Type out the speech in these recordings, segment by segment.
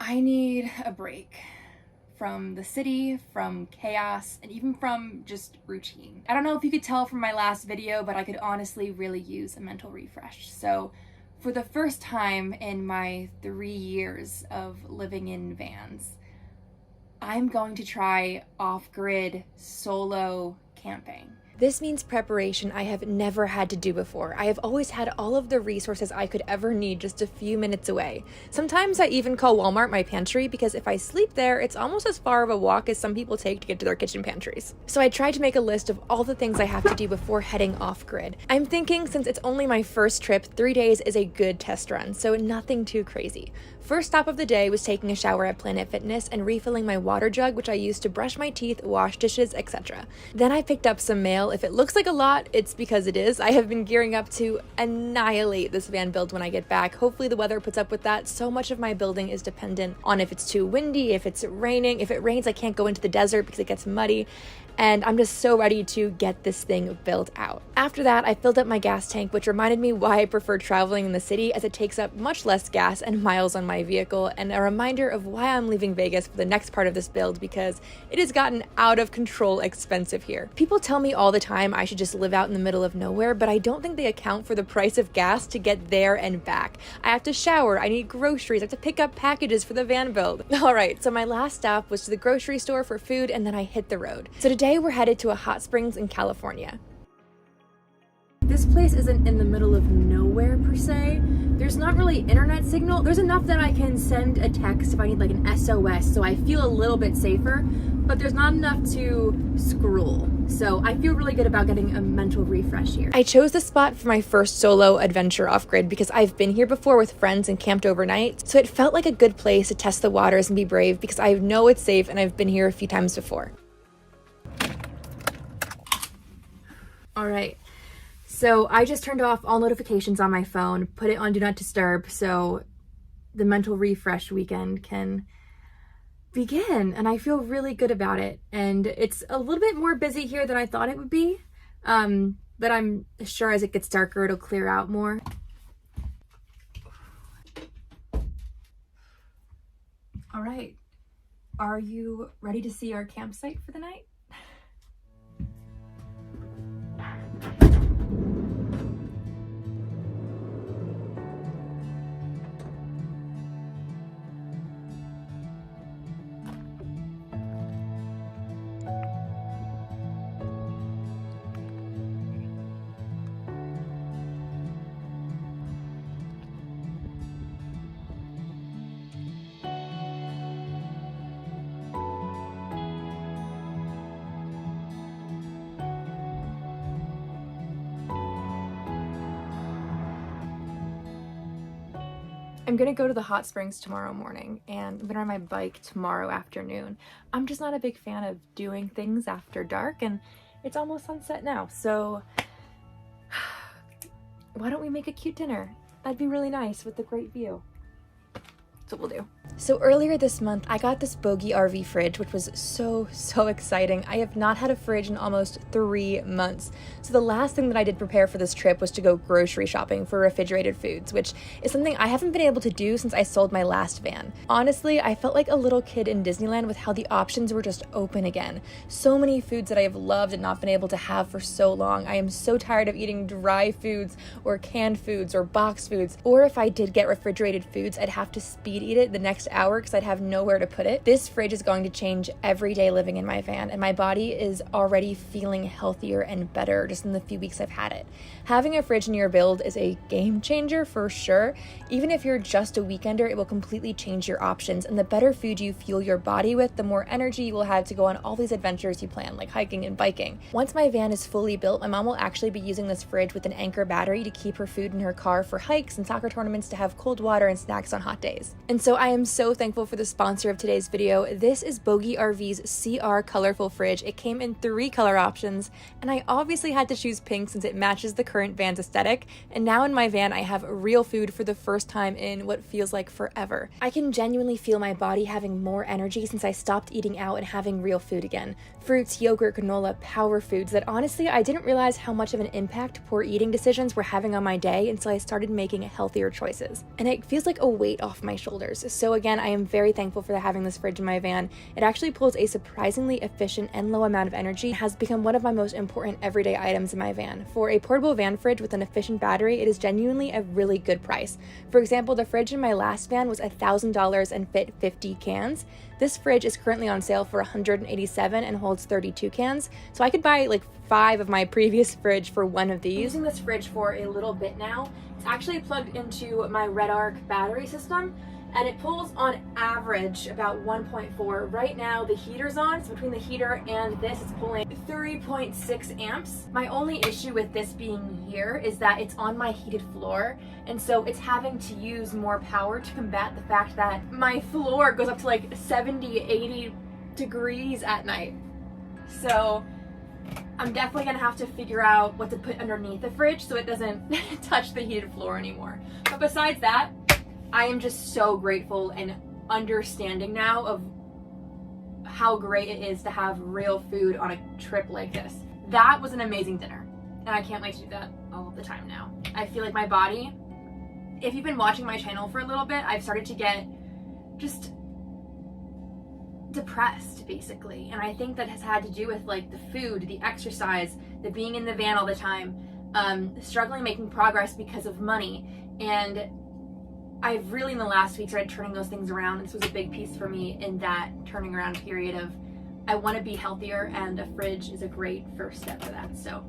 I need a break from the city, from chaos, and even from just routine. I don't know if you could tell from my last video, but I could honestly really use a mental refresh. So for the first time in my 3 years of living in vans, I'm going to try off-grid solo camping. This means preparation I have never had to do before. I have always had all of the resources I could ever need just a few minutes away. Sometimes I even call Walmart my pantry because if I sleep there, it's almost as far of a walk as some people take to get to their kitchen pantries. So I tried to make a list of all the things I have to do before heading off-grid. I'm thinking since it's only my first trip, 3 days is a good test run, so nothing too crazy. First stop of the day was taking a shower at Planet Fitness and refilling my water jug, which I used to brush my teeth, wash dishes, etc. Then I picked up some mail. If it looks like a lot, it's because it is. I have been gearing up to annihilate this van build when I get back. Hopefully the weather puts up with that. So much of my building is dependent on if it's too windy, if it's raining. If it rains, I can't go into the desert because it gets muddy. And I'm just so ready to get this thing built out. After that, I filled up my gas tank, which reminded me why I prefer traveling in the city, as it takes up much less gas and miles on my vehicle, and a reminder of why I'm leaving Vegas for the next part of this build, because it has gotten out of control expensive here. People tell me all the time I should just live out in the middle of nowhere, but I don't think they account for the price of gas to get there and back. I have to shower, I need groceries, I have to pick up packages for the van build. Alright, so my last stop was to the grocery store for food, and then I hit the road. So today we're headed to a hot springs in California. This place isn't in the middle of nowhere per se. There's not really internet signal. There's enough that I can send a text if I need like an SOS, so I feel a little bit safer, but there's not enough to scroll. So I feel really good about getting a mental refresh here. I chose this spot for my first solo adventure off-grid because I've been here before with friends and camped overnight, so it felt like a good place to test the waters and be brave because I know it's safe and I've been here a few times before. All right, so I just turned off all notifications on my phone, put it on Do Not Disturb so the mental refresh weekend can begin, and I feel really good about it. And it's a little bit more busy here than I thought it would be, but I'm sure as it gets darker it'll clear out more. All right, are you ready to see our campsite for the night? I'm gonna go to the hot springs tomorrow morning, and I'm gonna ride my bike tomorrow afternoon. I'm just not a big fan of doing things after dark, and it's almost sunset now, so why don't we make a cute dinner? That'd be really nice with the great view. That's what we'll do. So earlier this month, I got this Bogie RV fridge, which was so exciting. I have not had a fridge in almost 3 months. So the last thing that I did prepare for this trip was to go grocery shopping for refrigerated foods, which is something I haven't been able to do since I sold my last van. Honestly, I felt like a little kid in Disneyland with how the options were just open again. So many foods that I have loved and not been able to have for so long. I am so tired of eating dry foods or canned foods or boxed foods. Or if I did get refrigerated foods, I'd have to speed eat it the next hour because I'd have nowhere to put it. This fridge is going to change every day living in my van, and my body is already feeling healthier and better just in the few weeks I've had it. Having a fridge in your build is a game changer for sure. Even if you're just a weekender, it will completely change your options, and the better food you fuel your body with, the more energy you will have to go on all these adventures you plan, like hiking and biking. Once my van is fully built, my mom will actually be using this fridge with an Anchor battery to keep her food in her car for hikes and soccer tournaments, to have cold water and snacks on hot days. And so I am so thankful for the sponsor of today's video. This is Bogie RV's CR Colorful Fridge. It came in 3 color options, and I obviously had to choose pink since it matches the current van's aesthetic. And now in my van, I have real food for the first time in what feels like forever. I can genuinely feel my body having more energy since I stopped eating out and having real food again. Fruits, yogurt, granola, power foods that honestly I didn't realize how much of an impact poor eating decisions were having on my day until I started making healthier choices. And it feels like a weight off my shoulders. shoulders. So again, I am very thankful for having this fridge in my van. It actually pulls a surprisingly efficient and low amount of energy. It has become one of my most important everyday items in my van. For a portable van fridge with an efficient battery, it is genuinely a really good price. For example, the fridge in my last van was $1,000 and fit 50 cans. This fridge is currently on sale for $187 and holds 32 cans. So I could buy like 5 of my previous fridge for one of these. I'm using this fridge for a little bit now. It's actually plugged into my Red Arc battery system, and it pulls on average about 1.4. Right now the heater's on, so between the heater and this, it's pulling 3.6 amps. My only issue with this being here is that it's on my heated floor, and so it's having to use more power to combat the fact that my floor goes up to like 70, 80 degrees at night. So I'm definitely gonna have to figure out what to put underneath the fridge so it doesn't touch the heated floor anymore. But besides that, I am just so grateful and understanding now of how great it is to have real food on a trip like this. That was an amazing dinner, and I can't wait to do that all of the time now. I feel like my body, if you've been watching my channel for a little bit, I've started to get just depressed basically, and I think that has had to do with like the food, the exercise, the being in the van all the time, struggling making progress because of money. And I've really in the last week started turning those things around. This was a big piece for me in that turning around period of I want to be healthier, and a fridge is a great first step for that. So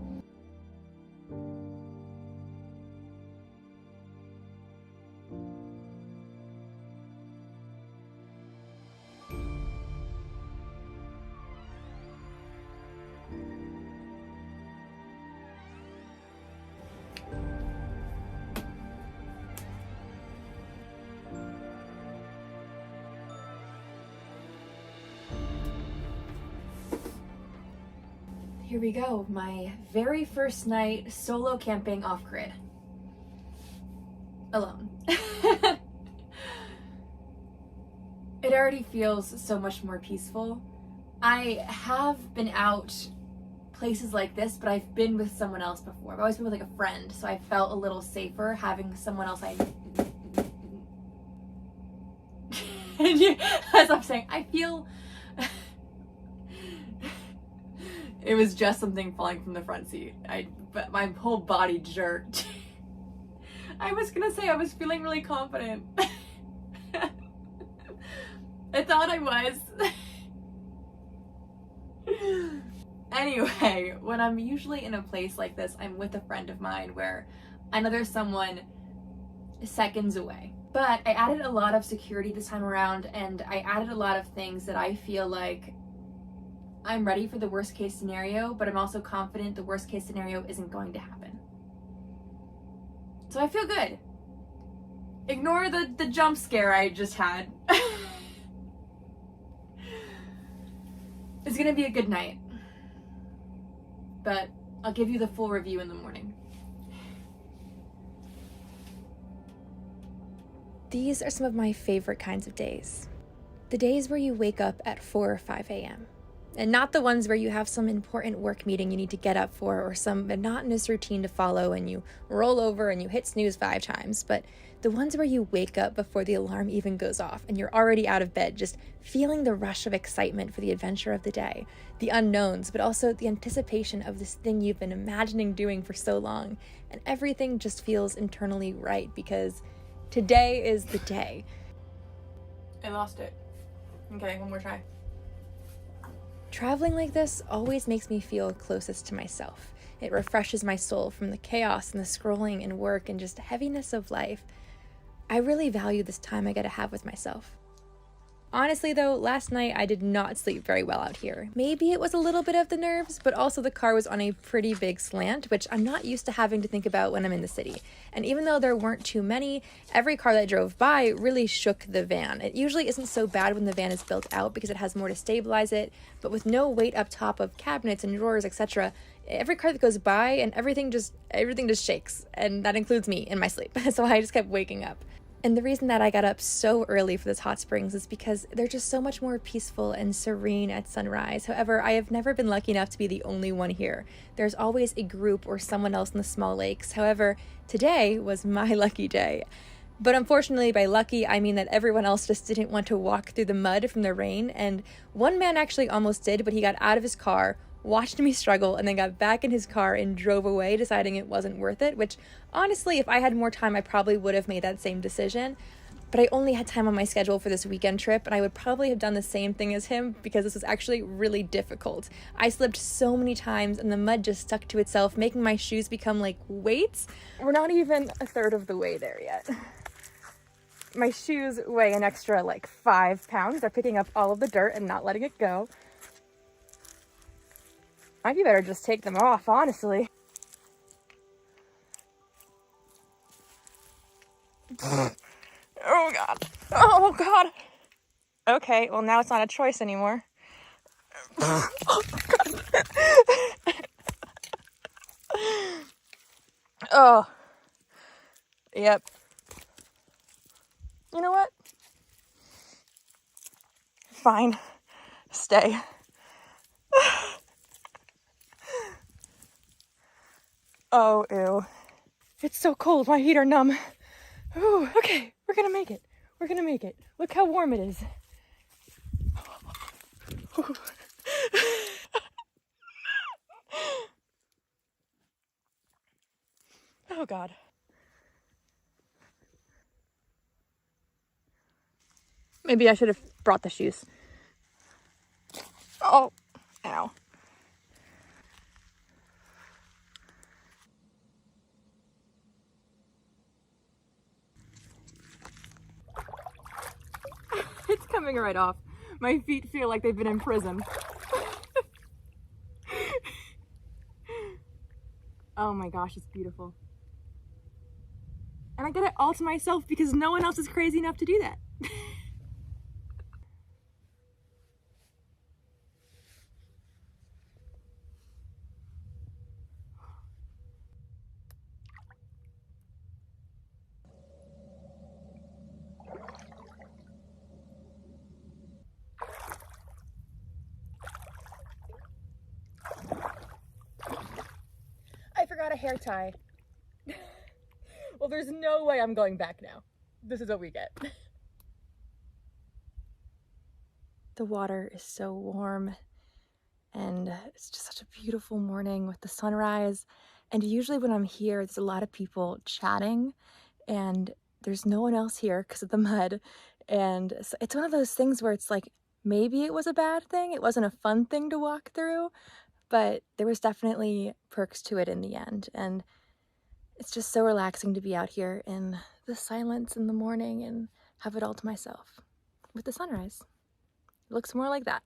here we go, my very first night solo camping off-grid. Alone. It already feels so much more peaceful. I have been out places like this, but I've been with someone else before. I've always been with like a friend, so I felt a little safer having someone else as I'm saying, I feel it was just something falling from the front seat. But my whole body jerked. I was gonna say I was feeling really confident. I thought I was. Anyway, when I'm usually in a place like this, I'm with a friend of mine where I know there's someone seconds away. But I added a lot of security this time around, and I added a lot of things that I feel like I'm ready for the worst case scenario, but I'm also confident the worst case scenario isn't going to happen. So I feel good. Ignore the jump scare I just had. It's gonna be a good night, but I'll give you the full review in the morning. These are some of my favorite kinds of days. The days where you wake up at 4 or 5 a.m. And not the ones where you have some important work meeting you need to get up for, or some monotonous routine to follow and you roll over and you hit snooze 5 times, but the ones where you wake up before the alarm even goes off and you're already out of bed, just feeling the rush of excitement for the adventure of the day, the unknowns, but also the anticipation of this thing you've been imagining doing for so long, and everything just feels internally right because today is the day. I lost it. Okay, one more try. Traveling like this always makes me feel closest to myself. It refreshes my soul from the chaos and the scrolling and work and just heaviness of life. I really value this time I get to have with myself. Honestly though, last night I did not sleep very well out here. Maybe it was a little bit of the nerves, but also the car was on a pretty big slant, which I'm not used to having to think about when I'm in the city. And even though there weren't too many, every car that drove by really shook the van. It usually isn't so bad when the van is built out because it has more to stabilize it, but with no weight up top of cabinets and drawers, etc., every car that goes by and everything just shakes, and that includes me in my sleep. So I just kept waking up. And the reason that I got up so early for this hot springs is because they're just so much more peaceful and serene at sunrise. However, I have never been lucky enough to be the only one here. There's always a group or someone else in the small lakes. However, today was my lucky day. But unfortunately, by lucky, I mean that everyone else just didn't want to walk through the mud from the rain, and one man actually almost did, but he got out of his car, watched me struggle, and then got back in his car and drove away, deciding it wasn't worth it, which honestly, if I had more time, I probably would have made that same decision. But I only had time on my schedule for this weekend trip, and I would probably have done the same thing as him because this was actually really difficult. I slipped so many times, and the mud just stuck to itself, making my shoes become like weights. We're not even a third of the way there yet. My shoes weigh an extra like 5 pounds. They're picking up all of the dirt and not letting it go. Might be better just take them off, honestly. Oh God. Oh God. Okay, well now it's not a choice anymore. Oh God. Oh. Yep. You know what? Fine. Stay. Oh, ew. It's so cold. My feet are numb. Ooh, okay, we're gonna make it. We're gonna make it. Look how warm it is. Oh God. Maybe I should have brought the shoes. Oh, ow. It's coming right off. My feet feel like they've been imprisoned. Oh my gosh, it's beautiful. And I did it all to myself because no one else is crazy enough to do that. I forgot a hair tie. Well, there's no way I'm going back now. This is what we get. The water is so warm, and it's just such a beautiful morning with the sunrise. And usually when I'm here, there's a lot of people chatting, and there's no one else here because of the mud. And so it's one of those things where it's like, maybe it was a bad thing. It wasn't a fun thing to walk through, but there was definitely perks to it in the end. And it's just so relaxing to be out here in the silence in the morning and have it all to myself with the sunrise. It looks more like that.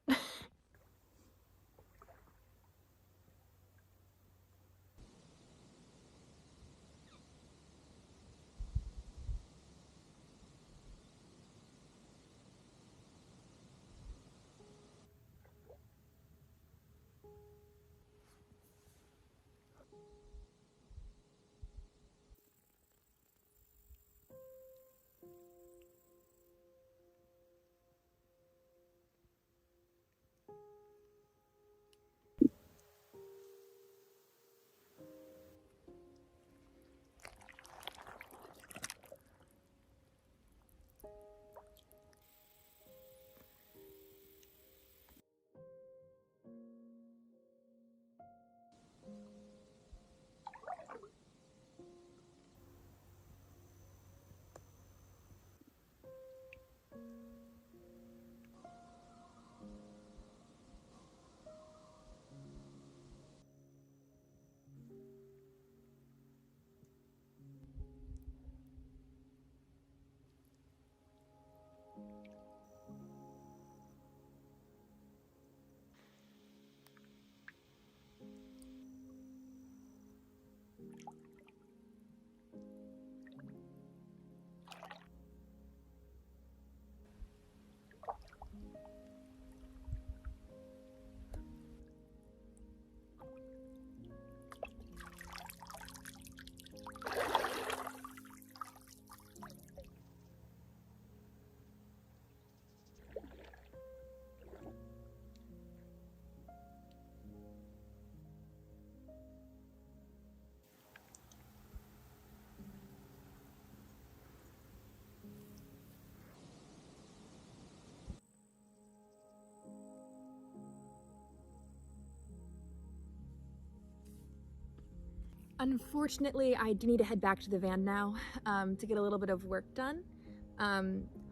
Unfortunately, I do need to head back to the van now to get a little bit of work done.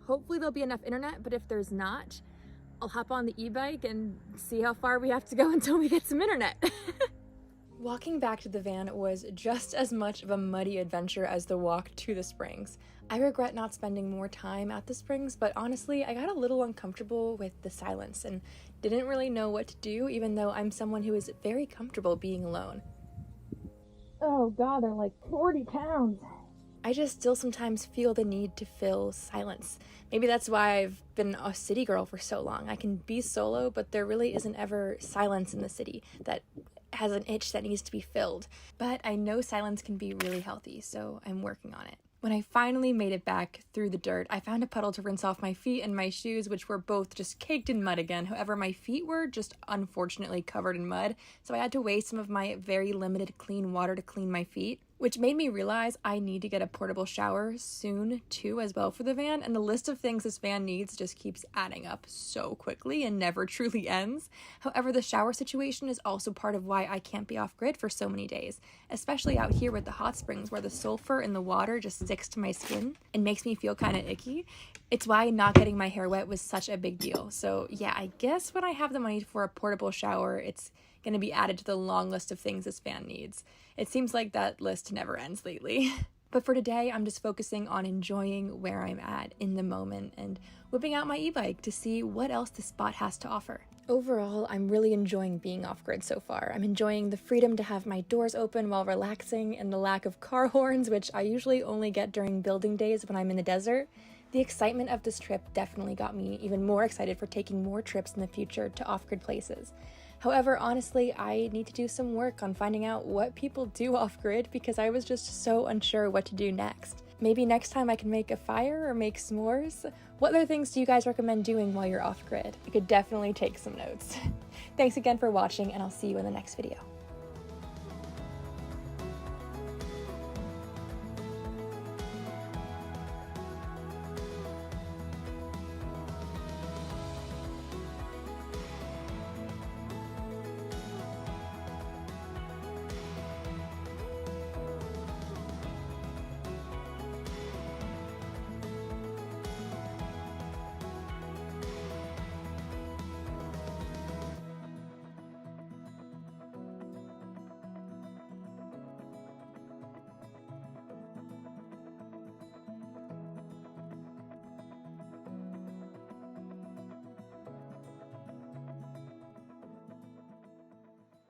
Hopefully there'll be enough internet, but if there's not, I'll hop on the e-bike and see how far we have to go until we get some internet. Walking back to the van was just as much of a muddy adventure as the walk to the springs. I regret not spending more time at the springs, but honestly, I got a little uncomfortable with the silence and didn't really know what to do, even though I'm someone who is very comfortable being alone. Oh god, they're like 40 pounds. I just still sometimes feel the need to fill silence. Maybe that's why I've been a city girl for so long. I can be solo, but there really isn't ever silence in the city that has an itch that needs to be filled. But I know silence can be really healthy, so I'm working on it. When I finally made it back through the dirt, I found a puddle to rinse off my feet and my shoes, which were both just caked in mud again. However, my feet were just unfortunately covered in mud, so I had to waste some of my very limited clean water to clean my feet, which made me realize I need to get a portable shower soon too as well for the van, and the list of things this van needs just keeps adding up so quickly and never truly ends. However, the shower situation is also part of why I can't be off-grid for so many days, especially out here with the hot springs where the sulfur in the water just sticks to my skin and makes me feel kind of icky. It's why not getting my hair wet was such a big deal. So yeah, I guess when I have the money for a portable shower, it's going to be added to the long list of things this van needs. It seems like that list never ends lately. But for today, I'm just focusing on enjoying where I'm at in the moment and whipping out my e-bike to see what else this spot has to offer. Overall, I'm really enjoying being off-grid so far. I'm enjoying the freedom to have my doors open while relaxing and the lack of car horns, which I usually only get during building days when I'm in the desert. The excitement of this trip definitely got me even more excited for taking more trips in the future to off-grid places. However, honestly, I need to do some work on finding out what people do off-grid because I was just so unsure what to do next. Maybe next time I can make a fire or make s'mores. What other things do you guys recommend doing while you're off-grid? I could definitely take some notes. Thanks again for watching, and I'll see you in the next video.